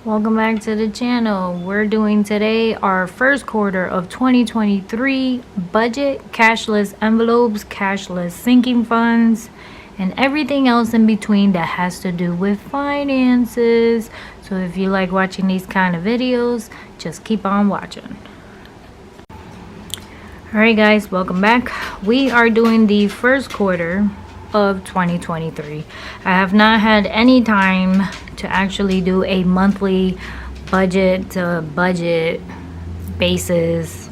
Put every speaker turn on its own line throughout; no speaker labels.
Welcome back to the channel. We're doing today our first quarter of 2023 budget, cashless envelopes, cashless sinking funds, and everything else in between that has to do with finances. So if you like watching these kind of videos, just keep on watching. Alright guys, welcome back. We are doing the first quarter of 2023. I have not had any time to actually do a monthly budget basis.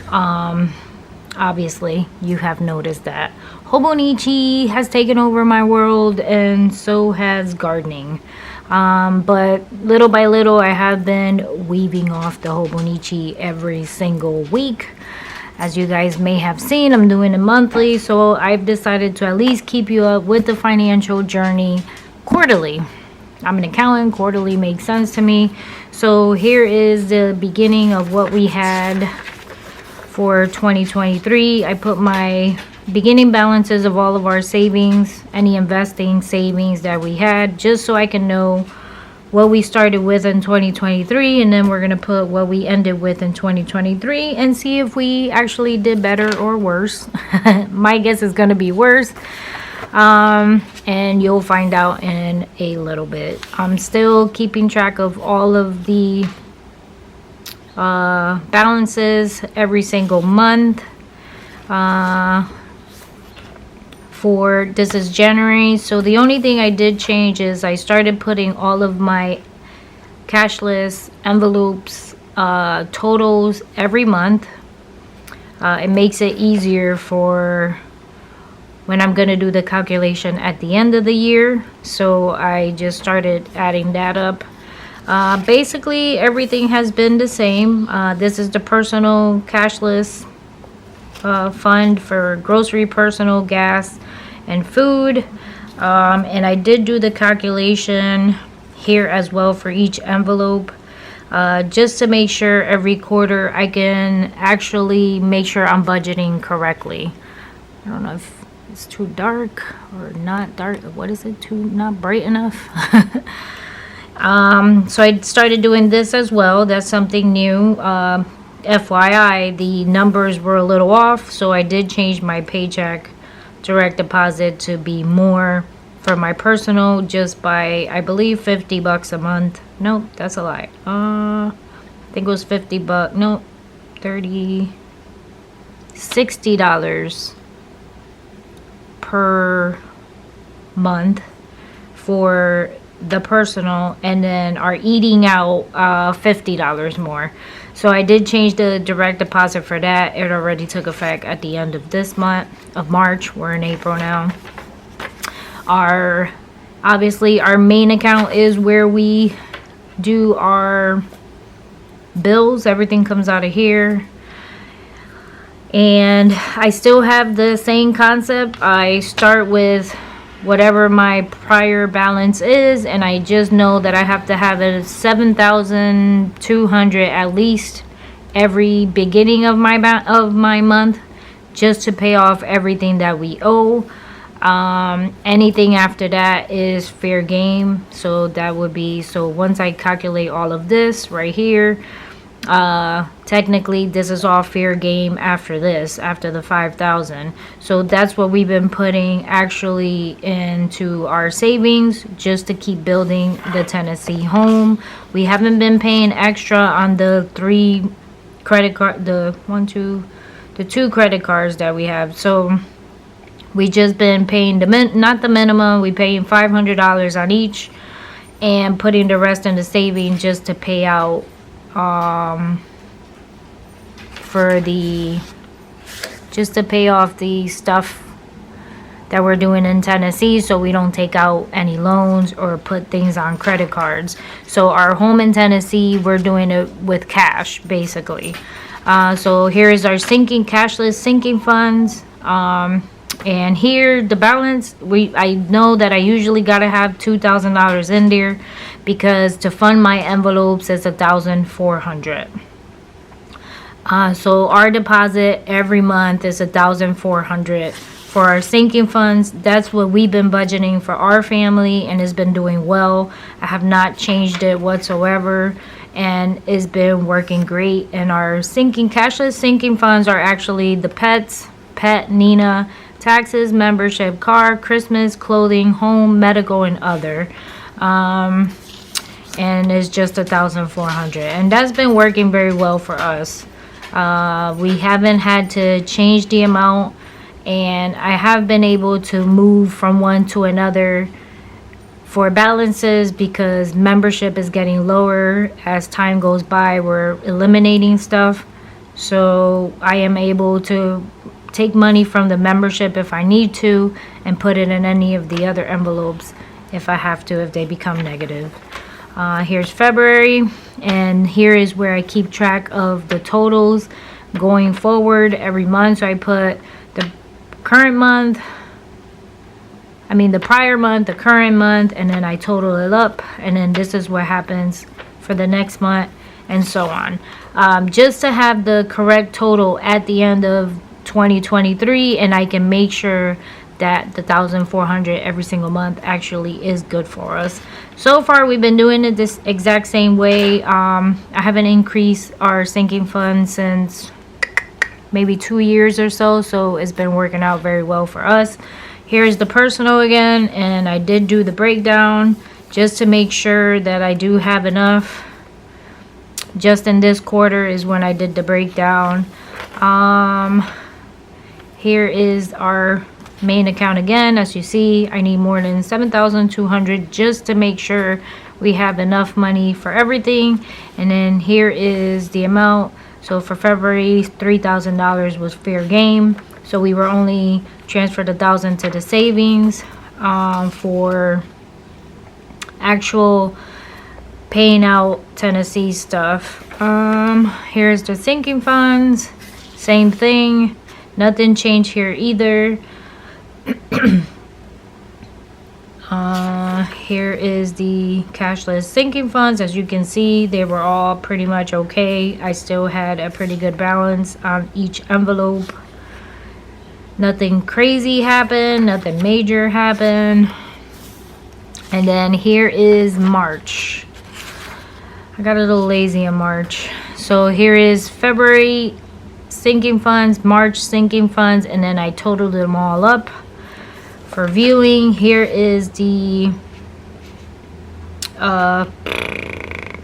Obviously you have noticed that Hobonichi has taken over my world, and so has gardening. But little by little I have been weaving off the Hobonichi every single week. As you guys may have seen, I'm doing it monthly, so I've decided to at least keep you up with the financial journey quarterly. I'm an accountant, quarterly makes sense to me. So here is the beginning of what we had for 2023. I put my beginning balances of all of our savings, any investing savings that we had, just so I can know what we started with in 2023, and then we're going to put what we ended with in 2023 and see if we actually did better or worse. My guess is going to be worse, and you'll find out in a little bit. I'm still keeping track of all of the balances every single month. For this is January, so the only thing I did change is I started putting all of my cashless envelopes totals every month. It makes it easier for when I'm gonna do the calculation at the end of the year, so I just started adding that up. Basically everything has been the same. This is the personal cashless fund for grocery, personal, gas, and food. And I did do the calculation here as well for each envelope, just to make sure every quarter I can actually make sure I'm budgeting correctly. I don't know if it's too dark or not dark. What is it? Too not bright enough? So I started doing this as well. That's something new. FYI, the numbers were a little off, so I did change my paycheck direct deposit to be more for my personal, just by, I believe, $50 a month. Nope, that's a lie. I think it was $50. No, $60 per month for the personal, and then our eating out $50 more. So I did change the direct deposit for that. It already took effect at the end of this month of March. We're in April now. Obviously our main account is where we do our bills. Everything comes out of here. And I still have the same concept. I start with whatever my prior balance is, and I just know that I have to have a $7,200 at least every beginning of my month, just to pay off everything that we owe. Anything after that is fair game. So that would be, so once I calculate all of this right here, technically this is all fair game after this, after the 5,000. So that's what we've been putting actually into our savings, just to keep building the Tennessee home. We haven't been paying extra on the two credit cards that we have. So we just been paying not the minimum, we paying $500 on each, and putting the rest in the saving just to pay out just to pay off the stuff that we're doing in Tennessee, so we don't take out any loans or put things on credit cards. So our home in Tennessee, we're doing it with cash basically. So here is our cashless sinking funds. And here the balance, I know that I usually gotta have $2,000 in there, because to fund my envelopes is $1,400. So our deposit every month is $1,400 for our sinking funds, that's what we've been budgeting for our family, and it's been doing well. I have not changed it whatsoever, and it's been working great. And our cashless sinking funds are actually the pet, Nina, taxes, membership, car, Christmas, clothing, home, medical, and other. And it's just 1,400, and that's been working very well for us. We haven't had to change the amount, and I have been able to move from one to another for balances because membership is getting lower as time goes by. We're eliminating stuff, so I am able to take money from the membership if I need to and put it in any of the other envelopes if I have to, if they become negative. Here's February, and here is where I keep track of the totals going forward every month. So I put the current month, the prior month, the current month, and then I total it up, and then this is what happens for the next month, and so on. Just to have the correct total at the end of 2023, and I can make sure that the 1,400 every single month actually is good for us. So far we've been doing it this exact same way. I haven't increased our sinking fund since maybe 2 years or so it's been working out very well for us. Here's the personal again, and I did do the breakdown just to make sure that I do have enough. Just in this quarter is when I did the breakdown. Here is our main account again. As you see, I need more than 7,200 just to make sure we have enough money for everything. And then here is the amount. So for February, $3,000 was fair game, so we were only transferred 1,000 to the savings. For actual paying out Tennessee stuff, here's the sinking funds, same thing, nothing changed here either. Here is the cashless sinking funds. As you can see, they were all pretty much okay. I still had a pretty good balance on each envelope. Nothing crazy happened, nothing major happened. And then here is March. I got a little lazy in March. So here is February sinking funds, March sinking funds, and then I totaled them all up for viewing. Here is the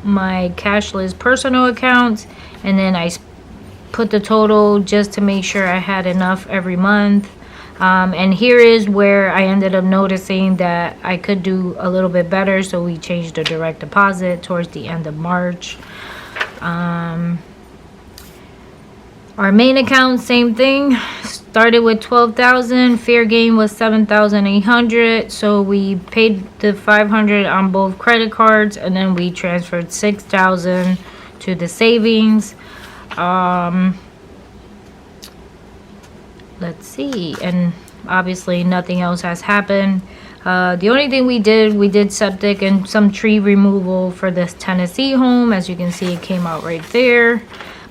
my cashless personal accounts, and then I put the total just to make sure I had enough every month. And here is where I ended up noticing that I could do a little bit better, so we changed the direct deposit towards the end of March. Our main account, same thing, started with 12,000. Fair game was 7,800, so we paid the 500 on both credit cards, and then we transferred 6,000 to the savings. Let's see, and obviously nothing else has happened. The only thing we did septic and some tree removal for this Tennessee home. As you can see, it came out right there,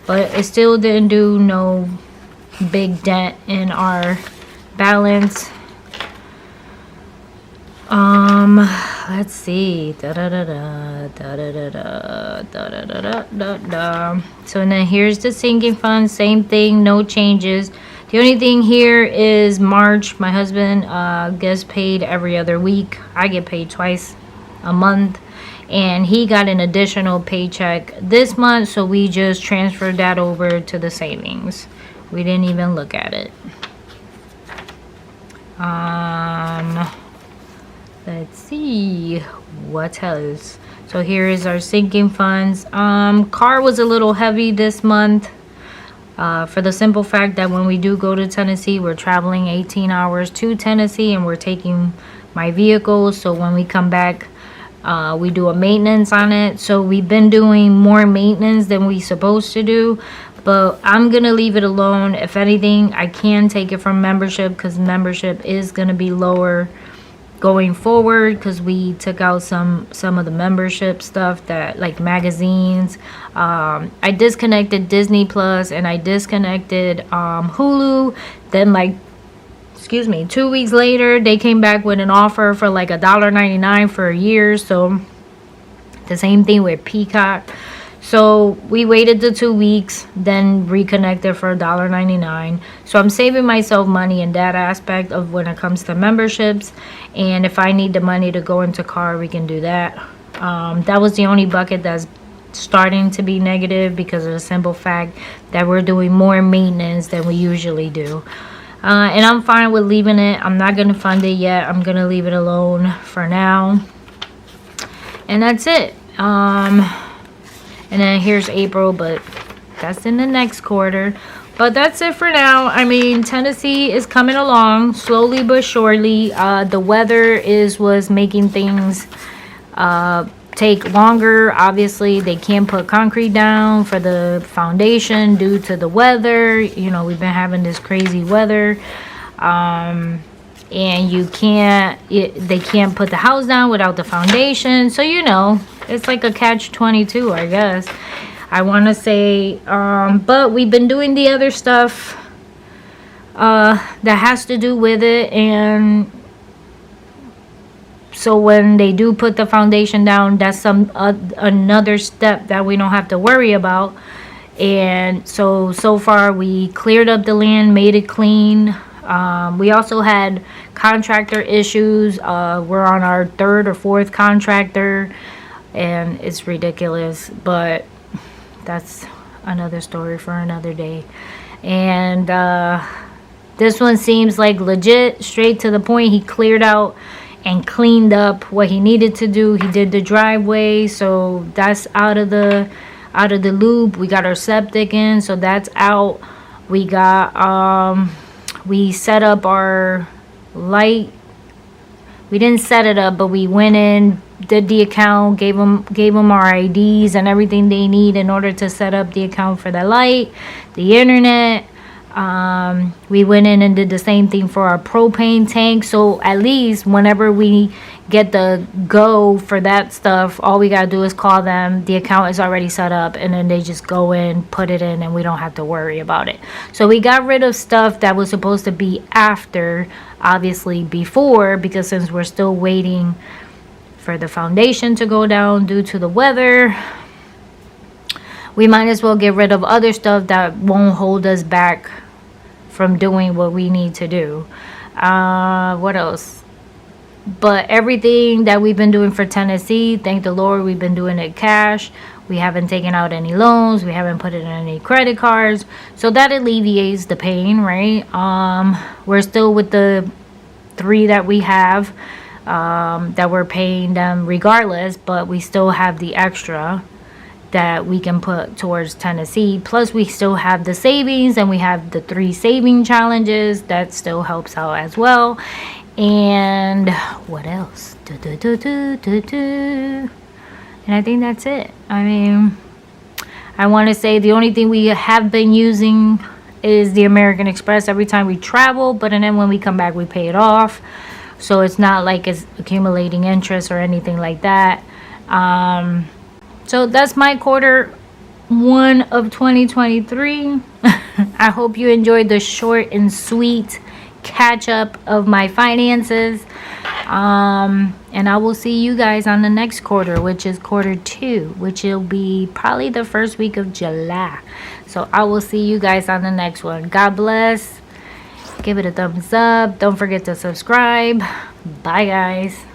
but it still didn't do no big dent in our balance. Let's see. So then here's the sinking fund, same thing, no changes. The only thing here is March. My husband gets paid every other week. I get paid twice a month, and he got an additional paycheck this month, so we just transferred that over to the savings. We didn't even look at it. Let's see what else. So here is our sinking funds. Car was a little heavy this month, for the simple fact that when we do go to Tennessee, we're traveling 18 hours to Tennessee, and we're taking my vehicle. So when we come back, we do a maintenance on it. So we've been doing more maintenance than we supposed to do, but I'm gonna leave it alone. If anything, I can take it from membership, because membership is gonna be lower going forward, because we took out some of the membership stuff, that like magazines. I disconnected Disney Plus, and I disconnected Hulu. Then like excuse me, 2 weeks later, they came back with an offer for like $1.99 for a year. So the same thing with Peacock. So we waited the 2 weeks, then reconnected for $1.99. So I'm saving myself money in that aspect of when it comes to memberships. And if I need the money to go into car, we can do that. That was the only bucket that's starting to be negative because of the simple fact that we're doing more maintenance than we usually do. And I'm fine with leaving it. I'm not going to fund it yet. I'm going to leave it alone for now. And that's it. And then here's April, but that's in the next quarter. But that's it for now. I mean, Tennessee is coming along slowly but surely. The weather was making things take longer. Obviously, they can't put concrete down for the foundation due to the weather. You know, we've been having this crazy weather. And they can't put the house down without the foundation. So, you know, it's like a catch-22, I guess. I want to say, but we've been doing the other stuff that has to do with it. And so when they do put the foundation down, that's another step that we don't have to worry about. And so far we cleared up the land, made it clean. We also had contractor issues. We're on our 3rd or 4th contractor, and it's ridiculous, but that's another story for another day. And this one seems like legit, straight to the point. He cleared out and cleaned up what he needed to do. He did the driveway, so that's out of the loop. We got our septic in, so that's out. We got we set up our light. We didn't set it up, but we went in, did the account, gave them our IDs and everything they need in order to set up the account for the light, the internet. We went in and did the same thing for our propane tank. So at least whenever we get the go for that stuff, all we gotta do is call them. The account is already set up, and then they just go in, put it in, and we don't have to worry about it. So we got rid of stuff that was supposed to be after, obviously before, because since we're still waiting for the foundation to go down due to the weather, we might as well get rid of other stuff that won't hold us back from doing what we need to do. What else? But everything that we've been doing for Tennessee, thank the Lord, we've been doing it cash. We haven't taken out any loans. We haven't put it in any credit cards. So that alleviates the pain, right? We're still with the 3 that we have, that we're paying them regardless, but we still have the extra that we can put towards Tennessee. Plus we still have the savings, and we have the 3 saving challenges that still helps out as well. And what else? And I think that's it. I mean, I want to say the only thing we have been using is the American Express every time we travel, but and then when we come back we pay it off, so it's not like it's accumulating interest or anything like that. So that's my quarter 1 of 2023. I hope you enjoyed the short and sweet catch up of my finances, and I will see you guys on the next quarter, which is quarter 2, which will be probably the first week of July. So I will see you guys on the next one. God bless. Give it a thumbs up. Don't forget to subscribe. Bye guys.